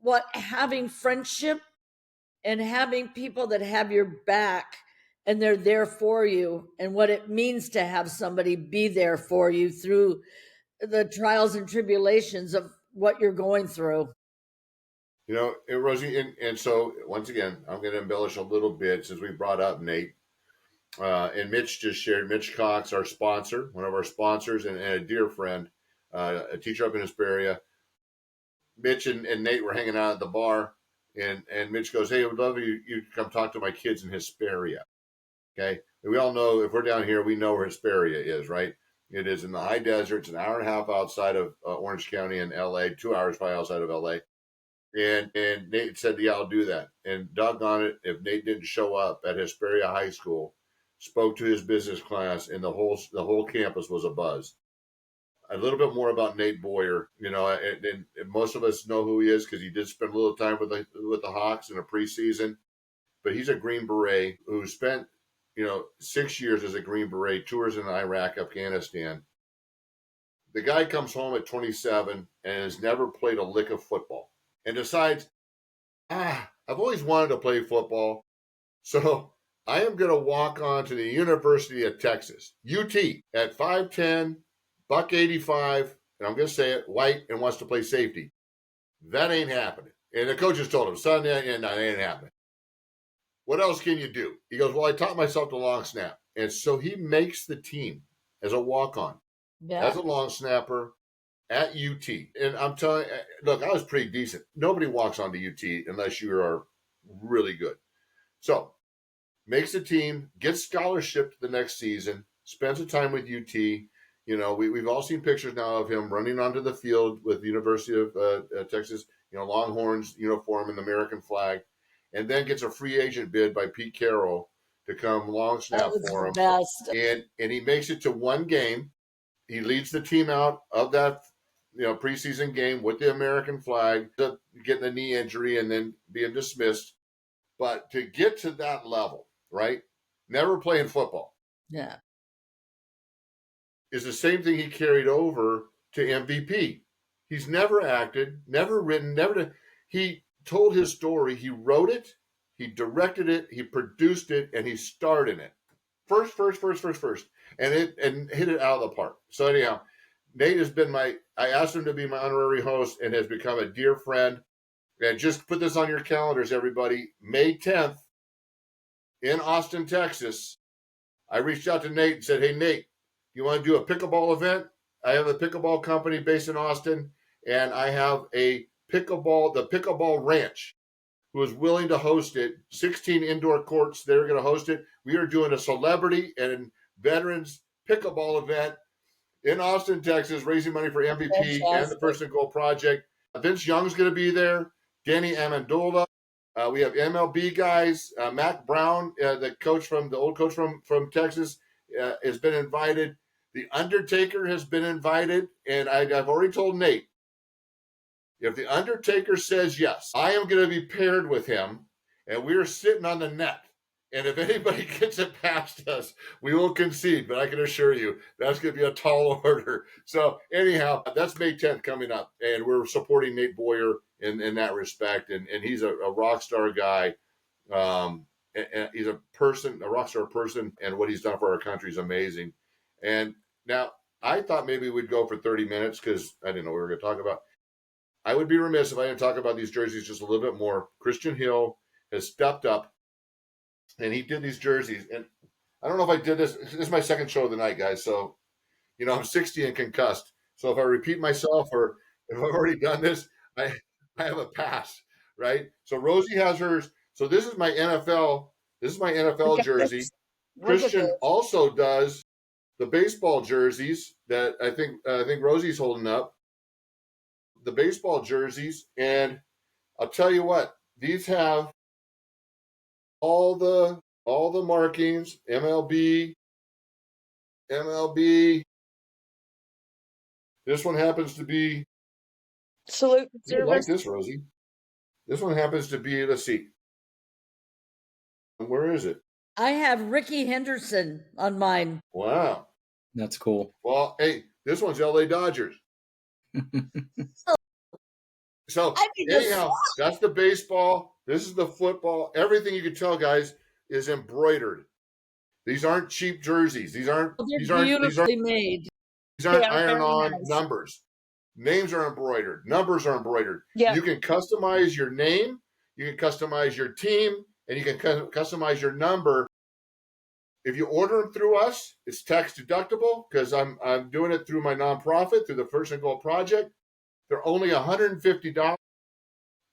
what having friendship and having people that have your back and they're there for you, and what it means to have somebody be there for you through the trials and tribulations of what you're going through. Rosie, and so once again, I'm going to embellish a little bit since we brought up Nate. And Mitch just shared, Mitch Cox, our sponsor, one of our sponsors, and a dear friend, a teacher up in Hesperia. Mitch and Nate were hanging out at the bar, and Mitch goes, hey, I would love you to come talk to my kids in Hesperia. Okay. And we all know, if we're down here, we know where Hesperia is, right? It is in the high desert. It's an hour and a half outside of Orange County in LA, 2 hours probably outside of LA. And Nate said, yeah, I'll do that. And doggone it, if Nate didn't show up at Hesperia High School, spoke to his business class, and the whole campus was abuzz. A little bit more about Nate Boyer, and most of us know who he is because he did spend a little time with the Hawks in a preseason. But he's a Green Beret who spent 6 years as a Green Beret, tours in Iraq, Afghanistan. The guy comes home at 27 and has never played a lick of football and decides, I've always wanted to play football, so I am going to walk on to the University of Texas, UT, at 5'10", buck 85, and I'm going to say it, white, and wants to play safety. That ain't happening. And the coaches told him, son, that ain't happening. What else can you do? He goes, well, I taught myself the long snap. And so he makes the team as a walk-on, as a long snapper at UT. And I'm telling you, look, I was pretty decent. Nobody walks onto UT unless you are really good. So makes the team, gets scholarship the next season, spends the time with UT. You know, we've all seen pictures now of him running onto the field with the University of Texas, you know, Longhorns uniform and the American flag, and then gets a free agent bid by Pete Carroll to come long snap for him. Best. And he makes it to one game. He leads the team out of that, you know, preseason game with the American flag, getting a knee injury and then being dismissed. But to get to that level, right? Never playing football. Yeah. Is the same thing he carried over to MVP. He's never acted, never written, he told his story. He wrote it, he directed it, he produced it, and he starred in it. First. And hit it out of the park. So anyhow, Nate has been I asked him to be my honorary host and has become a dear friend. And just put this on your calendars, everybody. May 10th in Austin, Texas. I reached out to Nate and said, hey, Nate, you want to do a pickleball event? I have a pickleball company based in Austin, and I have the Pickleball Ranch, who is willing to host it. 16 indoor courts. They're going to host it. We are doing a celebrity and veterans pickleball event in Austin, Texas, raising money for MVP and the First and Goal Project. Vince Young's going to be there. Danny Amendola. We have MLB guys. Mac Brown, the old coach from Texas, has been invited. The Undertaker has been invited. And I've already told Nate, if the Undertaker says yes, I am going to be paired with him, and we are sitting on the net. And if anybody gets it past us, we will concede. But I can assure you, that's going to be a tall order. So anyhow, that's May 10th coming up. And we're supporting Nate Boyer in that respect. And he's a rock star guy. And he's a rock star person. And what he's done for our country is amazing. And now I thought maybe we'd go for 30 minutes because I didn't know what we were going to talk about. I would be remiss if I didn't talk about these jerseys just a little bit more. Christian Hill has stepped up. And he did these jerseys. And I don't know if I did this. This is my second show of the night, guys. So, you know, I'm 60 and concussed. So if I repeat myself or if I've already done this, I have a pass, right? So Rosie has hers. So this is my NFL. This is my NFL jersey. Christian also does the baseball jerseys that I think Rosie's holding up. The baseball jerseys. And I'll tell you what, these have all the markings, MLB. This one happens to be Salute. You like this, Rosie. This one happens to be, let's see. Where is it? I have Ricky Henderson on mine. Wow. That's cool. Well, hey, this one's LA Dodgers. So anyhow, that's the baseball. This is the football. Everything you can tell, guys, is embroidered. These aren't cheap jerseys. These aren't beautifully made. These aren't iron-on numbers. Names are embroidered. Numbers are embroidered. Yeah. You can customize your name. You can customize your team, and you can customize your number. If you order them through us, it's tax deductible because I'm doing it through my nonprofit, through the First and Goal Project. They're only $150.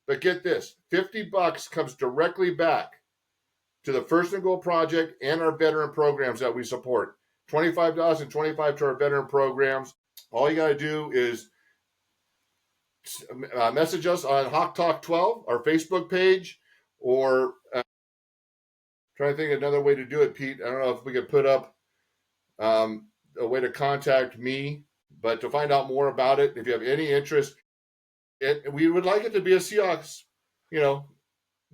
But get this, $50 comes directly back to the First and Goal Project and our veteran programs that we support. $25 and $25 to our veteran programs. All you got to do is message us on Hawk Tawk 12, our Facebook page, or trying to think of another way to do it, Pete. I don't know if we could put up a way to contact me, but to find out more about it, if you have any interest, we would like it to be a Seahawks,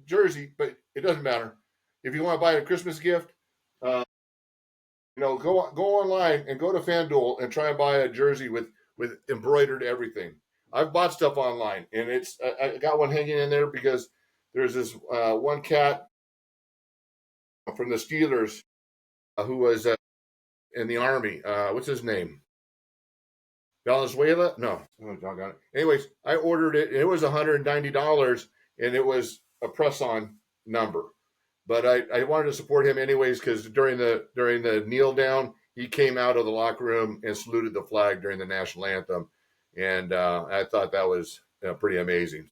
jersey, but it doesn't matter. If you want to buy a Christmas gift, go online and go to FanDuel and try and buy a jersey with embroidered everything. I've bought stuff online, and I got one hanging in there because there's this one cat from the Steelers, who was in the Army. What's his name? Valenzuela? No. Oh, doggone it. Anyways, I ordered it. It was $190, and it was a press-on number. But I wanted to support him anyways because during the kneel down, he came out of the locker room and saluted the flag during the national anthem, and I thought that was pretty amazing.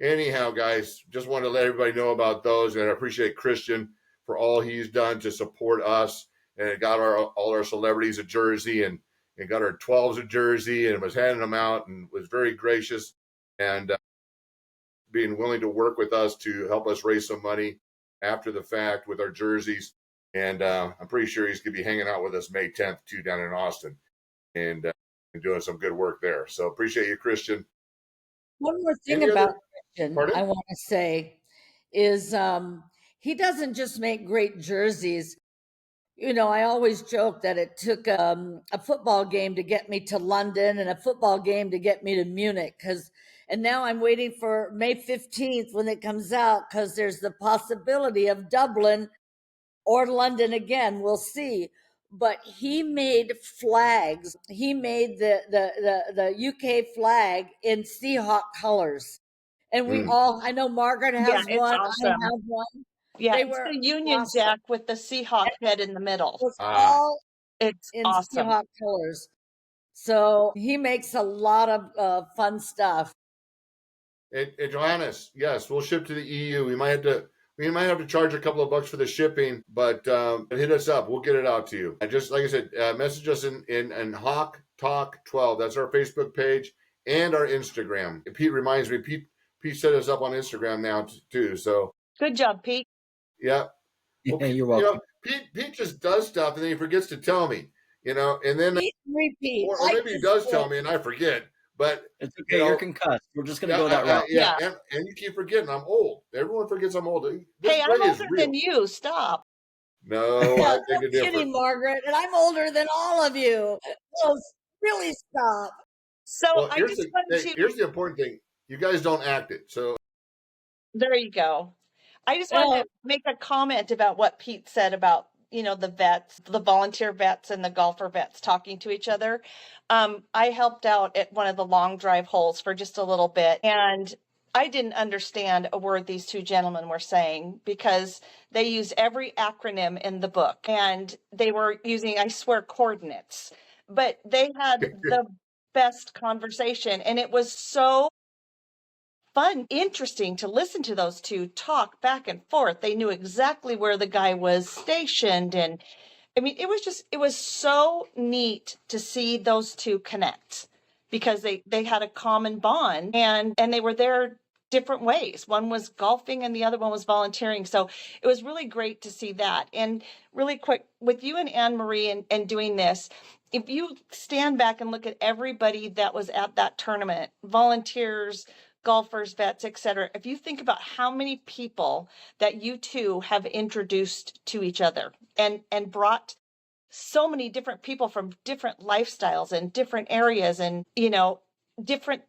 Anyhow, guys, just wanted to let everybody know about those, and I appreciate Christian for all he's done to support us, and it got all our celebrities a jersey, and got our 12s a jersey, and was handing them out, and was very gracious, and being willing to work with us to help us raise some money after the fact with our jerseys. And I'm pretty sure he's going to be hanging out with us May 10th too down in Austin, and doing some good work there. So appreciate you, Christian. One more thing about Christian I want to say is he doesn't just make great jerseys. You know, I always joke that it took a football game to get me to London and a football game to get me to Munich. And now I'm waiting for May 15th when it comes out, because there's the possibility of Dublin or London again. We'll see. But he made flags. He made the UK flag in Seahawk colors. And we all, I know Margaret has one. Awesome. I have one. Yeah, it's the Union Jack with the Seahawk head in the middle. It's all it's in awesome. Seahawk colors. So he makes a lot of fun stuff. And Johannes, yes, we'll ship to the EU. We might have to charge a couple of bucks for the shipping, but hit us up. We'll get it out to you. And just like I said, message us in Hawk Tawk 12. That's our Facebook page and our Instagram. And Pete reminds me, Pete set us up on Instagram now too. So good job, Pete. Yeah. Well, you're welcome. Pete just does stuff and then he forgets to tell me, and then repeat. Or maybe he does tell me and I forget. But it's okay, you're concussed. We're just going to go that route. Yeah. And you keep forgetting I'm old. Everyone forgets I'm old. Hey, I'm older than you. Stop. No, I think it's different. Kidding, Margaret, and I'm older than all of you. So really stop. So here's the important thing. You guys don't act it. So there you go. I just wanted to make a comment about what Pete said about, the vets, the volunteer vets and the golfer vets talking to each other. I helped out at one of the long drive holes for just a little bit, and I didn't understand a word these two gentlemen were saying because they use every acronym in the book, and they were using, I swear, coordinates, but they had the best conversation, and it was so fun, interesting to listen to those two talk back and forth. They knew exactly where the guy was stationed. And I mean, it was so neat to see those two connect because they had a common bond and they were there different ways. One was golfing and the other one was volunteering. So it was really great to see that. And really quick, with you and Anne Marie and doing this, if you stand back and look at everybody that was at that tournament, volunteers, golfers, vets, etc. If you think about how many people that you two have introduced to each other and brought so many different people from different lifestyles and different areas and, different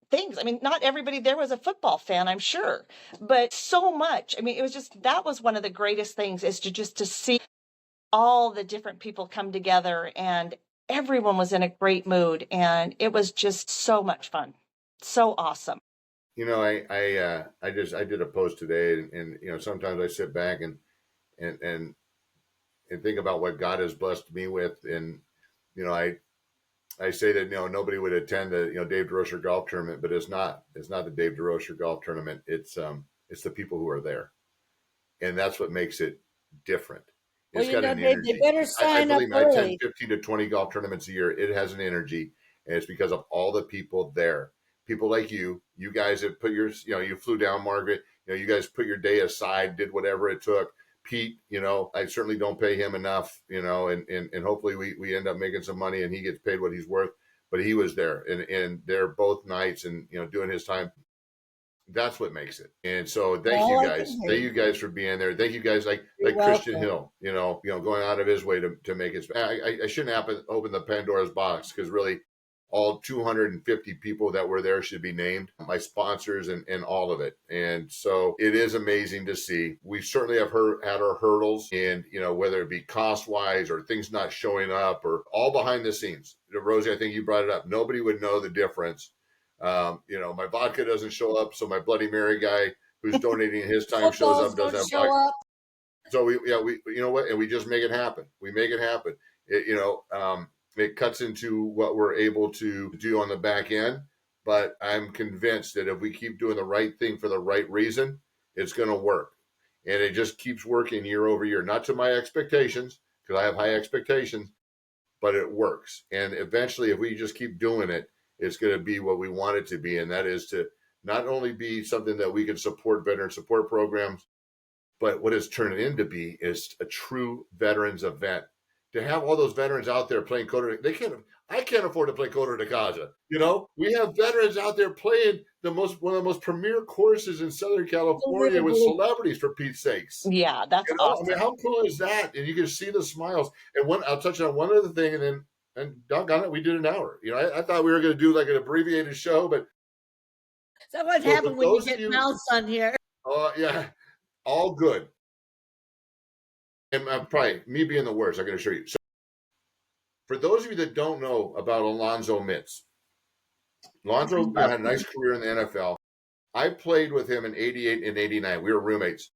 things. I mean, not everybody there was a football fan, I'm sure, but so much. I mean, it was that was one of the greatest things is to see all the different people come together and everyone was in a great mood. And it was just so much fun. So awesome. I did a post today, and sometimes I sit back and think about what God has blessed me with, and I say that nobody would attend the Dave DesRochers golf tournament, but it's not the Dave DesRochers golf tournament. It's the people who are there, and that's what makes it different. It's got an energy. They better sign up early. I attend 15 to 20 golf tournaments a year. It has an energy, and it's because of all the people there. People like you guys have put your, you flew down, Margaret, you guys put your day aside, did whatever it took. Pete, I certainly don't pay him enough, and hopefully we end up making some money and he gets paid what he's worth, but he was there and there both nights and, doing his time. That's what makes it. And so thank you guys. Thank you guys for being there. Thank you guys like Christian Hill, going out of his way to make it. I shouldn't open the Pandora's box because really, all 250 people that were there should be named, my sponsors and all of it. And so it is amazing to see. We certainly have had our hurdles, and whether it be cost wise or things not showing up or all behind the scenes. Rosie, I think you brought it up. Nobody would know the difference. My vodka doesn't show up, so my Bloody Mary guy who's donating his time shows up, doesn't have vodka. Up. So we you know what, and we just make it happen. We make it happen. It cuts into what we're able to do on the back end, but I'm convinced that if we keep doing the right thing for the right reason, it's going to work. And it just keeps working year over year, not to my expectations, because I have high expectations, but it works. And eventually, if we just keep doing it, it's going to be what we want it to be. And that is to not only be something that we can support veteran support programs, but what it's turned into be is a true veterans event. To have all those veterans out there playing Coda, I can't afford to play Coda de Casa. We have veterans out there playing one of the most premier courses in Southern California with celebrities, for Pete's sakes. Yeah, that's awesome. I mean, how cool is that? And you can see the smiles. And I'll touch on one other thing, and doggone it, we did an hour. I thought we were going to do like an abbreviated show, but so what happened when you get mouse on here? Oh yeah, all good. And probably me being the worst, I can assure you. So, for those of you that don't know about Alonzo Mitz, Alonzo had a nice career in the NFL. I played with him in '88 and '89. We were roommates.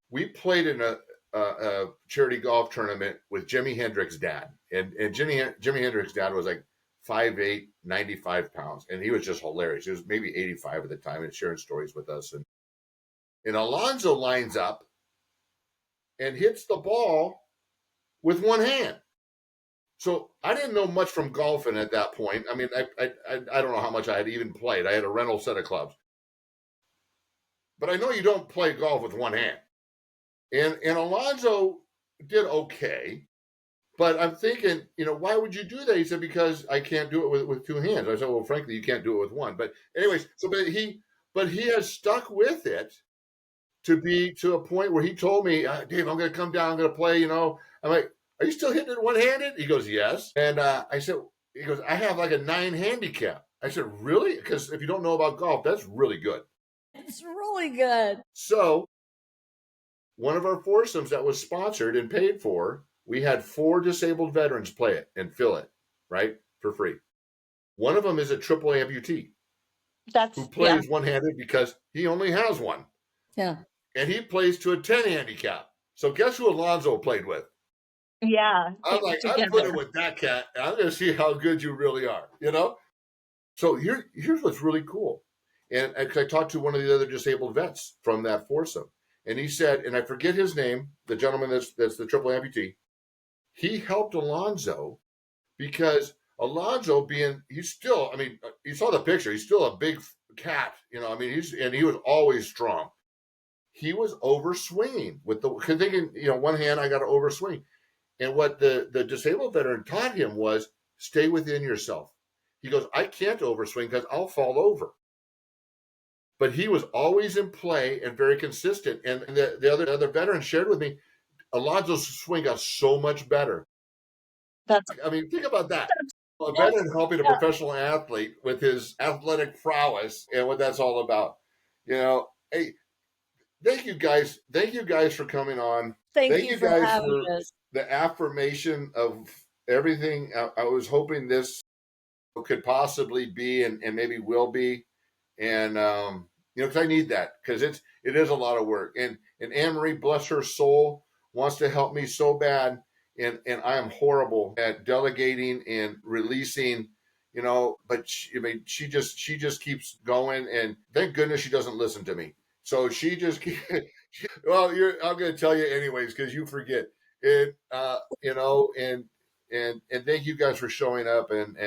We played in a charity golf tournament with Jimi Hendrix's dad, and Jimi Hendrix's dad was like 5'8", 95 pounds, and he was just hilarious. He was maybe 85 at the time, and sharing stories with us. And Alonzo lines up and hits the ball with one hand. So I didn't know much from golfing at that point. I mean, I don't know how much I had even played. I had a rental set of clubs. But I know you don't play golf with one hand. And Alonzo did okay. But I'm thinking, why would you do that? He said, because I can't do it with two hands. I said, well, frankly, you can't do it with one. But anyways, but he has stuck with it to a point where he told me, Dave, I'm going to come down, I'm going to play, I'm like, are you still hitting it one-handed? He goes, yes. And I said, he goes, I have like a 9 handicap. I said, really? Because if you don't know about golf, that's really good. It's really good. So one of our foursomes that was sponsored and paid for, we had 4 disabled veterans play it and fill it, right, for free. One of them is a triple amputee who plays one-handed because he only has one. Yeah. And he plays to a 10 handicap. So guess who Alonzo played with? Yeah. I'm like, I'm putting with that cat, and I'm going to see how good you really are, So here's what's really cool. And I talked to one of the other disabled vets from that foursome. And he said, and I forget his name, the gentleman that's the triple amputee, he helped Alonzo because Alonzo you saw the picture, he's still a big cat, he was always strong. He was overswinging thinking, one hand, I got to overswing. And what the disabled veteran taught him was stay within yourself. He goes, I can't overswing because I'll fall over. But he was always in play and very consistent. And the other veteran shared with me, Alonzo's swing got so much better. Think about that. A veteran helping a professional athlete with his athletic prowess and what that's all about. Hey, thank you guys. Thank you guys for coming on. Thank you for guys having us. The affirmation of everything. I was hoping this could possibly be and maybe will be. And, because I need that because it is a lot of work. And Anne-Marie, bless her soul, wants to help me so bad. And I am horrible at delegating and releasing, but she just keeps going. And thank goodness she doesn't listen to me. So she just well, I'm going to tell you anyways, because you forget it, and thank you guys for showing up and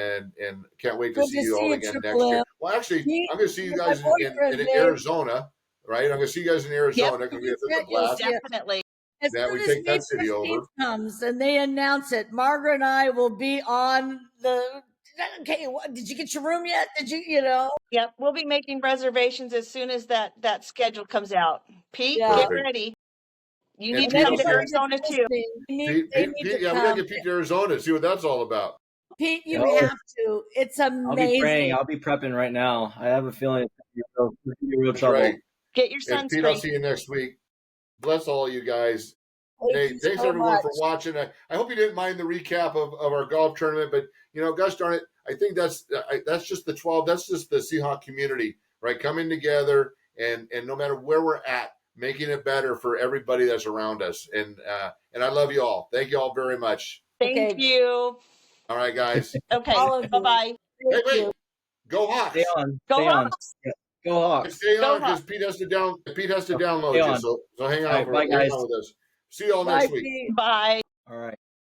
can't wait to see you all again next year. Well, actually, I'm going to see you guys in Arizona, right? I'm going to see you guys in Arizona because we have such a blast. Definitely. As soon as May 15th comes and they announce it, Margaret and I will be on the. Okay, did you get your room yet? Did you, Yep, we'll be making reservations as soon as that schedule comes out. Pete, get ready. You need to come to Arizona too. Pete, we got to get Pete to Arizona and see what that's all about. Pete, you Oh, have to. It's I'll be praying. amazing. I'll be prepping right now. I have a feeling it's gonna be real That's trouble. right. Get your And Pete, I'll sunscreen. see you next week. Bless all you guys. Thank Hey, you thanks so everyone much. for watching. I hope you didn't mind the recap of our golf tournament, but gosh darn it, I think that's just the 12. That's just the Seahawk community, right? Coming together and no matter where we're at, making it better for everybody that's around us. And I love you all. Thank you all very much. Thank Okay, you. All right, guys. Okay. all of Bye you. bye. Hey, Thank wait, you. go Stay Hawks. on. Go Stay on. Hawks. Yeah. Go Hawks. Stay Go on because Hawks. Pete has to Okay, download stay you. on. So hang All on right. Bye, hang guys. on with us. See you all Bye, next week. Pete. Bye. All right.